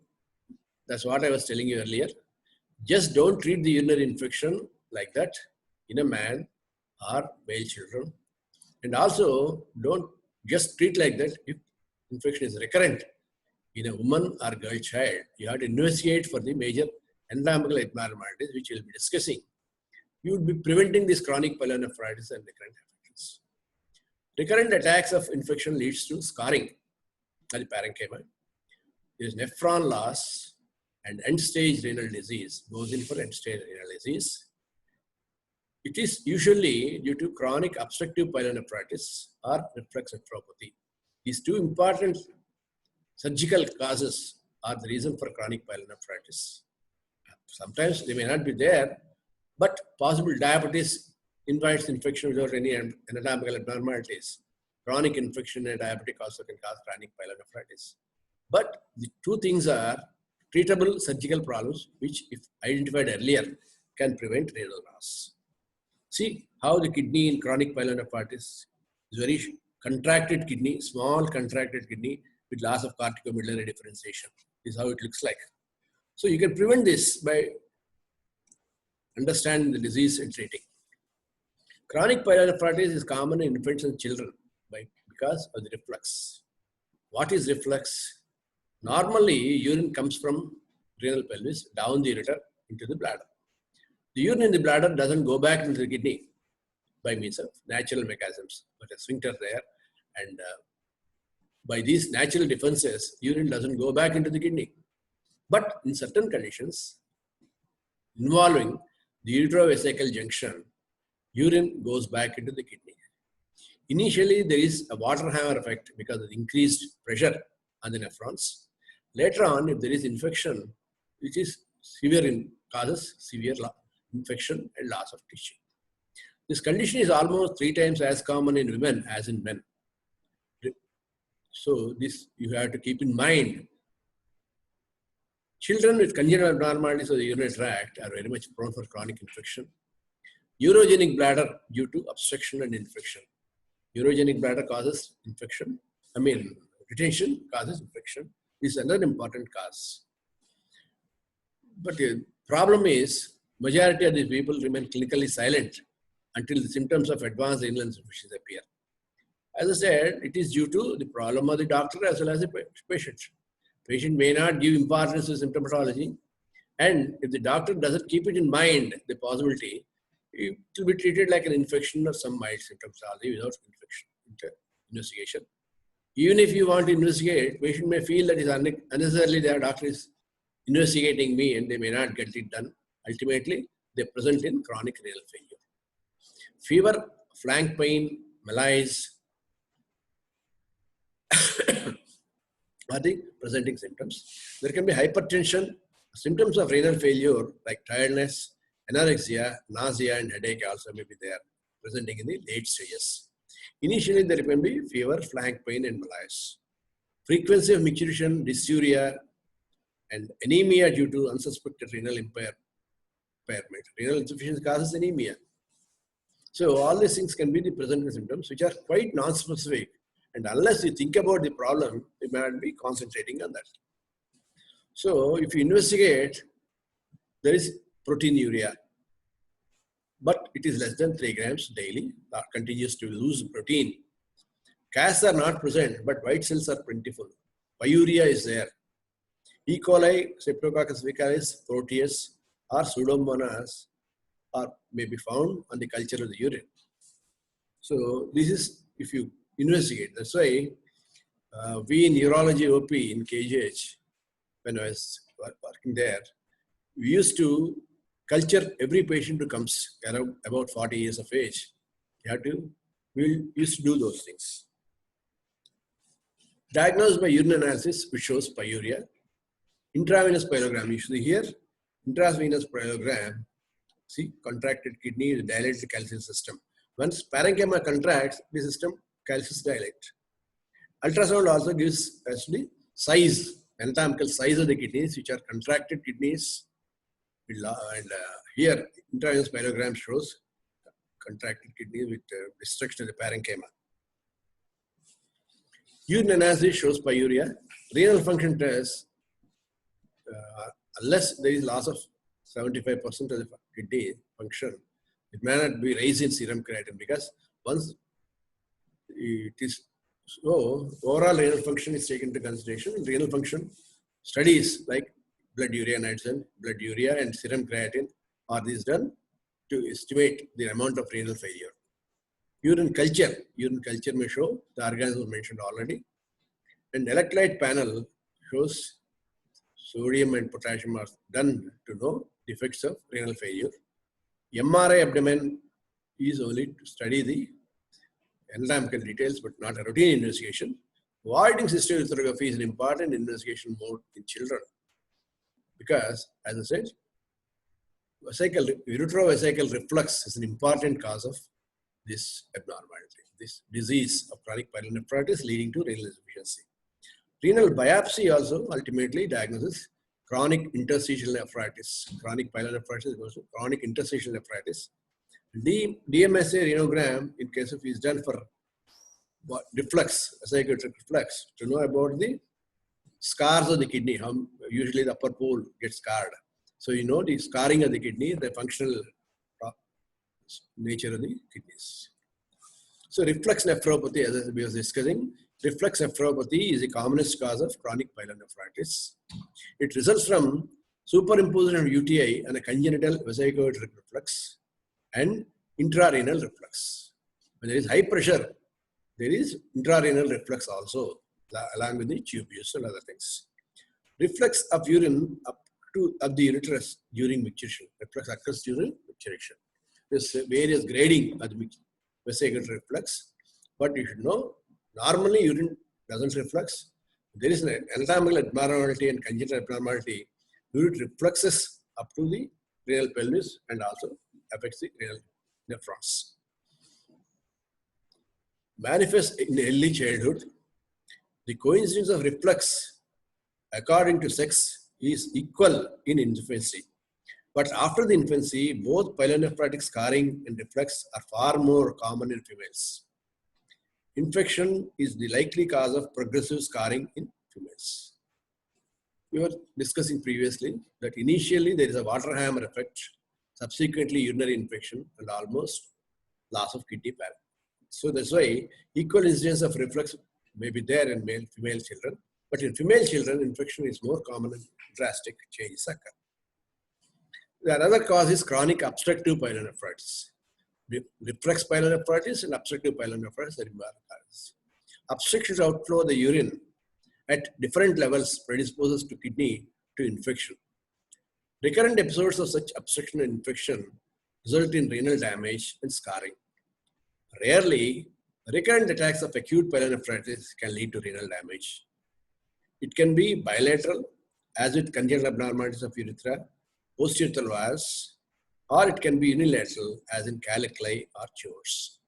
that's what I was telling you earlier. Just don't treat the urinary infection like that. in a man or male children. And also, don't just treat like that. If infection is recurrent in a woman or girl child, you have to investigate for the major anatomical abnormalities, which we'll be discussing. You would be preventing this chronic pyelonephritis and recurrent infections. Recurrent attacks of infection leads to scarring of the parenchyma. There is nephron loss and end-stage renal disease. Goes in for end-stage renal disease. It is usually due to chronic obstructive pyelonephritis or reflux nephropathy. These two important surgical causes are the reason for chronic pyelonephritis. Sometimes they may not be there, but possible diabetes invites infection without any anatomical abnormalities. Chronic infection and diabetic also can cause chronic pyelonephritis. But the two things are treatable surgical problems, which if identified earlier, can prevent renal loss. See how the kidney in chronic pyelonephritis is very contracted kidney, small contracted kidney with loss of corticomedullary differentiation. This is how it looks like. So you can prevent this by understanding the disease and treating. Chronic pyelonephritis is common in infants and children because of the reflux. What is reflux? Normally, urine comes from renal pelvis down the ureter into the bladder. The urine in the bladder doesn't go back into the kidney by means of natural mechanisms, but a sphincter there, and by these natural defenses, urine doesn't go back into the kidney. But in certain conditions involving the uterovesical junction, urine goes back into the kidney. Initially, there is a water hammer effect because of the increased pressure on the nephrons. Later on, if there is infection, which is severe causes severe infection and loss of tissue. This condition is almost 3 times as common in women as in men. So this you have to keep in mind. Children with congenital abnormalities of the urinary tract are very much prone for chronic infection. Urogenic bladder due to obstruction and infection. Urogenic bladder causes infection. Retention causes infection. This is another important cause. But the problem is, majority of these people remain clinically silent until the symptoms of advanced renal insufficiency appear. As I said, it is due to the problem of the doctor as well as the patient. Patient may not give importance to symptomatology, and if the doctor doesn't keep it in mind, the possibility, it will be treated like an infection or some mild symptomatology without investigation. Even if you want to investigate, patient may feel that is unnecessarily their doctor is investigating me and they may not get it done. Ultimately, they present in chronic renal failure. Fever, flank pain, malaise are the presenting symptoms. There can be hypertension, symptoms of renal failure like tiredness, anorexia, nausea, and headache also may be there, presenting in the late stages. Initially, there can be fever, flank pain, and malaise. Frequency of micturition, dysuria, and anemia due to unsuspected renal impairment. Renal insufficiency causes anemia. So all these things can be the presenting symptoms, which are quite non-specific. And unless you think about the problem, you may not be concentrating on that. So if you investigate, there is proteinuria, but it is less than 3 grams daily, or continues to lose protein. Cas are not present, but white cells are plentiful. Pyuria is there. E. coli, Streptococcus vicaris, Proteus, or Pseudomonas may be found on the culture of the urine. So this is if you investigate. That's why we in urology OP in KGH, when I was working there, we used to culture every patient who comes around about 40 years of age. We used to do those things. Diagnosed by urine analysis, which shows pyuria. Intravenous pyelogram, you see here, intravenous pyelogram, see, contracted kidney, dilates the calcium system. Once parenchyma contracts, the system calcium dilate. Ultrasound also gives actually size, anatomical size of the kidneys, which are contracted kidneys. And here, intravenous pyelogram shows contracted kidney with destruction of the parenchyma. Urine analysis shows pyuria. Renal function test, unless there is loss of 75% of the kidney function, It may not be raised in serum creatinine because once it is so, overall renal function is taken into consideration. In renal function, studies like blood urea nitrogen, blood urea, and serum creatinine are these done to estimate the amount of renal failure. Urine culture may show the organisms mentioned already. And electrolyte panel shows sodium and potassium are done to know the effects of renal failure. MRI abdomen is only to study the anatomical details, but not a routine investigation. Voiding system ultrasonography is an important investigation mode in children because, as I said, uretrovesical reflux is an important cause of this abnormality, this disease of chronic pyelonephritis leading to renal insufficiency. Renal biopsy also ultimately diagnoses chronic interstitial nephritis. Chronic pyelonephritis is also chronic interstitial nephritis. DMSA renogram, in case of, is done for reflux, psychiatric reflux, to know about the scars of the kidney. How usually the upper pole gets scarred. So you know the scarring of the kidney, the functional nature of the kidneys. So reflux nephropathy, as we were discussing, reflux nephropathy is the commonest cause of chronic pyelonephritis. It results from superimposition of UTI and a congenital vesicoid reflux and intrarenal reflux. When there is high pressure, there is intrarenal reflux also, along with the tube use and other things. Reflux of urine up to the ureterus during micturition. Reflux occurs during micturition. There's various grading of the vesicular reflux, but you should know, normally urine doesn't reflux. There is an anatomical abnormality and congenital abnormality. Urine refluxes up to the renal pelvis and also affects the renal nephrons. Manifest in early childhood. The coincidence of reflux according to sex is equal in infancy. But after the infancy, both pyelonephritic scarring and reflux are far more common in females. Infection is the likely cause of progressive scarring in females. We were discussing previously that initially there is a water hammer effect, subsequently urinary infection, and almost loss of kidney parent. So that's why equal incidence of reflux may be there in female children, but in female children, infection is more common and drastic changes occur. The another cause is chronic obstructive pyelonephritis. Reflux pyelonephritis and obstructive pyelonephritis are causes. Obstructive outflow of the urine at different levels predisposes to kidney to infection. Recurrent episodes of such obstruction and infection result in renal damage and scarring. Rarely, recurrent attacks of acute pyelonephritis can lead to renal damage. It can be bilateral, as with congenital abnormalities of urethra, posturethral valves, or it can be unilateral, as in calliculi or tumors.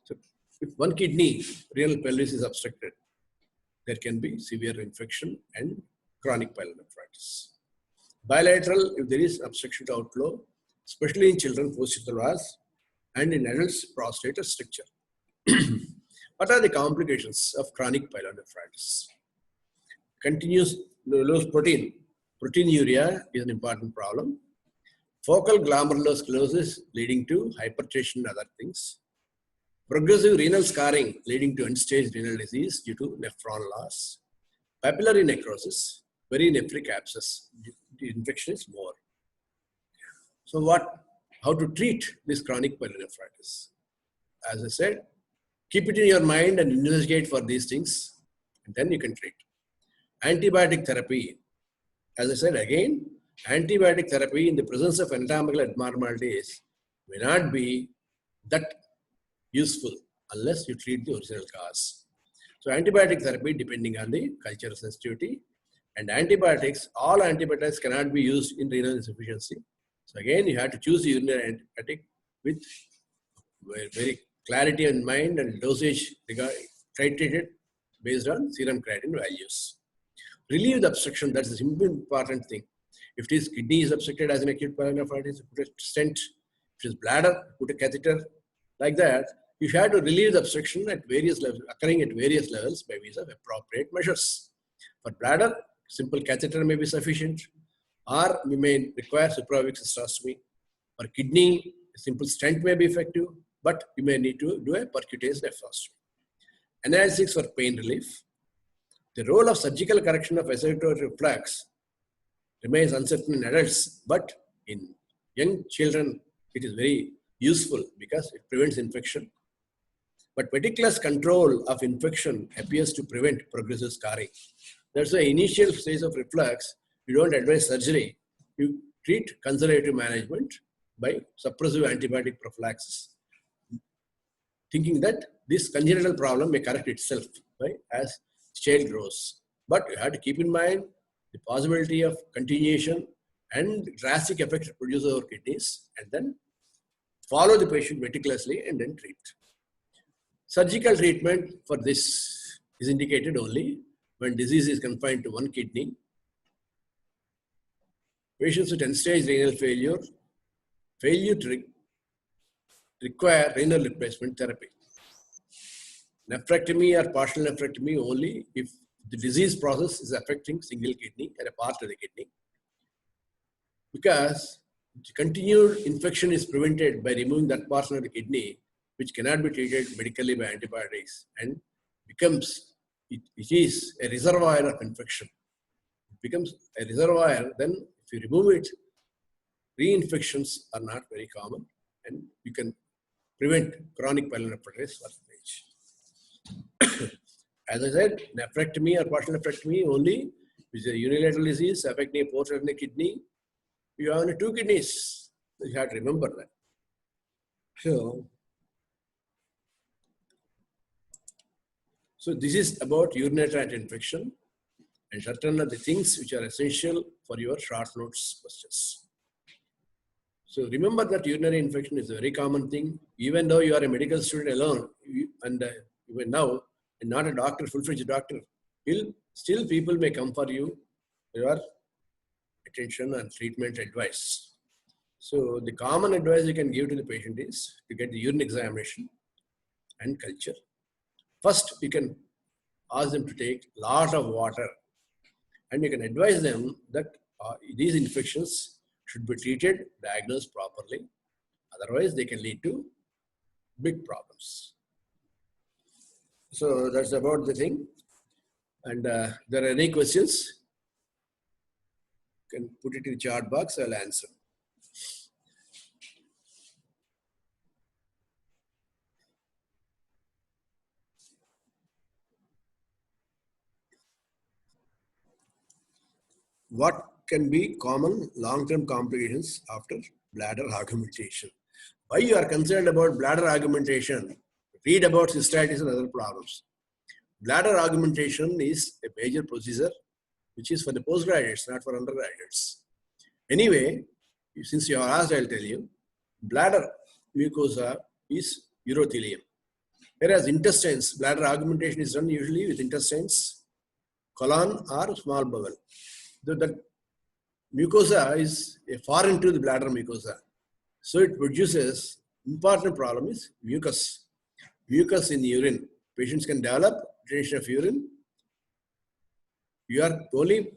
So, if one kidney, renal pelvis is obstructed, there can be severe infection and chronic pyelonephritis. Bilateral, if there is obstruction to outflow, especially in children, posturethral valves, and in adults, prostate stricture. What are the complications of chronic pyelonephritis? Continuous low proteinuria is an important problem. Focal glomerulosclerosis leading to hypertension and other things. Progressive renal scarring leading to end-stage renal disease due to nephron loss. Papillary necrosis, perinephric abscess. The infection is more. So how to treat this chronic pyelonephritis? As I said, keep it in your mind and investigate for these things, and then you can treat. Antibiotic therapy. As I said again, antibiotic therapy in the presence of anatomical abnormalities may not be that useful unless you treat the original cause. So antibiotic therapy, depending on the cultural sensitivity, and antibiotics, all antibiotics cannot be used in renal insufficiency. So again, you have to choose the urinary antibiotic with very clarity in mind and dosage titrated based on serum creatinine values. Relieve the obstruction, that's the important thing. If it is kidney is obstructed as an acute pyelonephritis, put a stent. If it is bladder, put a catheter. Like that, you have to relieve the obstruction at various levels, occurring at various levels by means of appropriate measures. For bladder, simple catheter may be sufficient, or we may require suprapubic cystostomy. For kidney, A simple stent may be effective, but you may need to do a percutaneous nephrostomy. Analgesics for pain relief. The role of surgical correction of esoteric reflux remains uncertain in adults, but in young children, it is very useful because it prevents infection. But meticulous control of infection appears to prevent progressive scarring. That's the initial stage of reflux. You don't advise surgery. You treat conservative management by suppressive antibiotic prophylaxis, thinking that this congenital problem may correct itself, right, as child grows. But you have to keep in mind the possibility of continuation and drastic effect it produces over kidneys, and then follow the patient meticulously and then treat. Surgical treatment for this is indicated only when disease is confined to one kidney. Patients with end-stage renal failure to require renal replacement therapy. Nephrectomy or partial nephrectomy only if the disease process is affecting single kidney or a part of the kidney. Because the continued infection is prevented by removing that portion of the kidney which cannot be treated medically by antibiotics, and it is a reservoir of infection. It becomes a reservoir, then if you remove it, reinfections are not very common, and you can prevent chronic pulmonary hepatitis first stage. As I said, nephrectomy or partial nephrectomy only is a unilateral disease affecting a portion of the kidney. You have only two kidneys. You have to remember that. So this is about urinary tract infection and certain of the things which are essential for your short notes questions. So remember that urinary infection is a very common thing. Even though you are a medical student alone, and even now, and not a doctor, full-fledged doctor, still people may come for you, your attention and treatment advice. So the common advice you can give to the patient is to get the urine examination and culture. First, you can ask them to take a lot of water, and you can advise them that these infections should be treated, diagnosed properly. Otherwise, they can lead to big problems. So that's about the thing. And there are any questions, you can put it in the chat box, I'll answer. What can be common long-term complications after bladder augmentation? Why you are concerned about bladder augmentation? Read about cystitis and other problems. Bladder augmentation is a major procedure which is for the postgraduates, not for undergraduates. Anyway, since you are asked, I'll tell you, bladder mucosa is urothelium. Whereas intestines, bladder augmentation is done usually with intestines, colon or small bowel. The mucosa is a foreign to the bladder mucosa. So it produces, important problem is mucus. Mucus in urine. Patients can develop retention of urine. You are only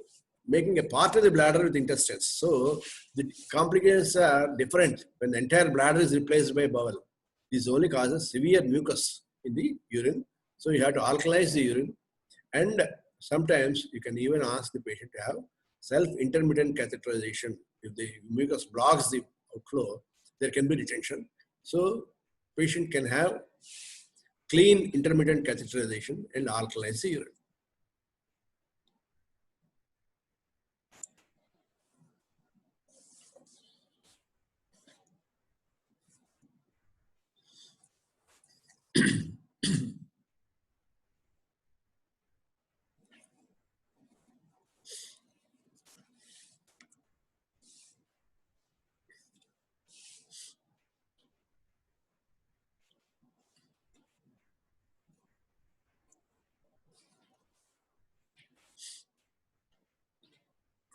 making a part of the bladder with intestines. So the complications are different when the entire bladder is replaced by bowel. This only causes severe mucus in the urine. So you have to alkalize the urine, and sometimes you can even ask the patient to have self-intermittent catheterization. If the mucus blocks the outflow, there can be retention. So patient can have clean intermittent catheterization and alkalize the urine.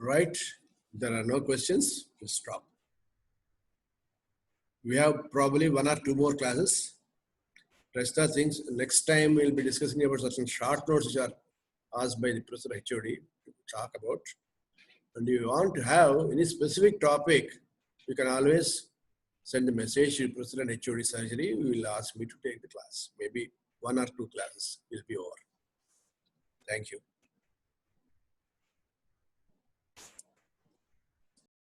Right, there are no questions, just stop. We have probably 1 or 2 more classes. Rest of things, next time we'll be discussing about certain short notes which are asked by the Professor HOD to talk about. And if you want to have any specific topic, you can always send the message to President HOD Surgery. We will ask me to take the class. Maybe 1 or 2 classes will be over. Thank you.